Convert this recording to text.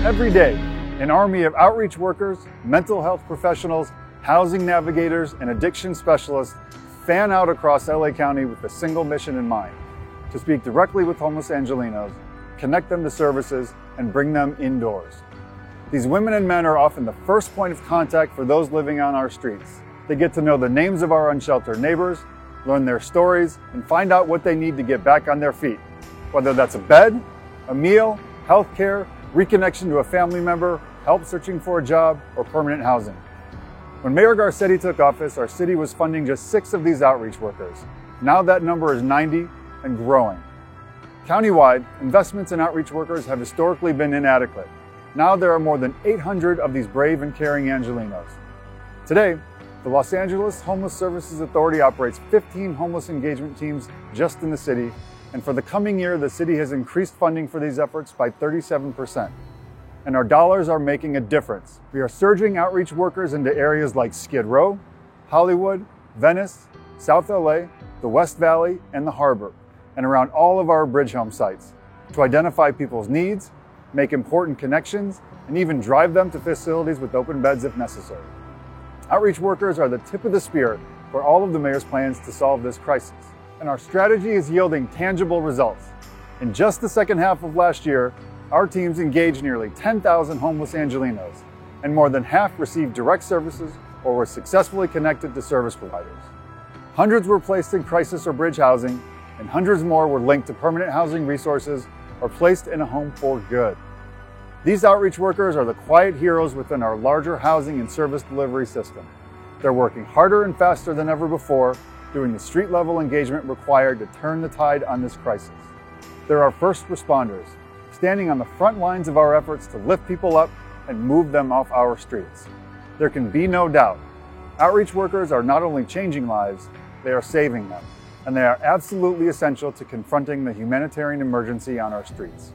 Every day, an army of outreach workers, mental health professionals, housing navigators, and addiction specialists fan out across LA County with a single mission in mind: to speak directly with homeless Angelenos, connect them to services, and bring them indoors. These women and men are often the first point of contact for those living on our streets. They get to know the names of our unsheltered neighbors, learn their stories, and find out what they need to get back on their feet, whether that's a bed, a meal, health care, reconnection to a family member, help searching for a job, or permanent housing. When Mayor Garcetti took office, our city was funding just 6 of these outreach workers. Now that number is 90 and growing. Countywide, investments in outreach workers have historically been inadequate. Now there are more than 800 of these brave and caring Angelenos. Today, the Los Angeles Homeless Services Authority operates 15 homeless engagement teams just in the city, and for the coming year, the city has increased funding for these efforts by 37%. And our dollars are making a difference. We are surging outreach workers into areas like Skid Row, Hollywood, Venice, South LA, the West Valley, and the Harbor, and around all of our Bridge Home sites to identify people's needs, make important connections, and even drive them to facilities with open beds if necessary. Outreach workers are the tip of the spear for all of the mayor's plans to solve this crisis, and our strategy is yielding tangible results. In just the second half of last year, our teams engaged nearly 10,000 homeless Angelenos, and more than half received direct services or were successfully connected to service providers. Hundreds were placed in crisis or bridge housing, and hundreds more were linked to permanent housing resources or placed in a home for good. These outreach workers are the quiet heroes within our larger housing and service delivery system. They're working harder and faster than ever before, doing the street-level engagement required to turn the tide on this crisis. They're our first responders, standing on the front lines of our efforts to lift people up and move them off our streets. There can be no doubt, outreach workers are not only changing lives, they are saving them, and they are absolutely essential to confronting the humanitarian emergency on our streets.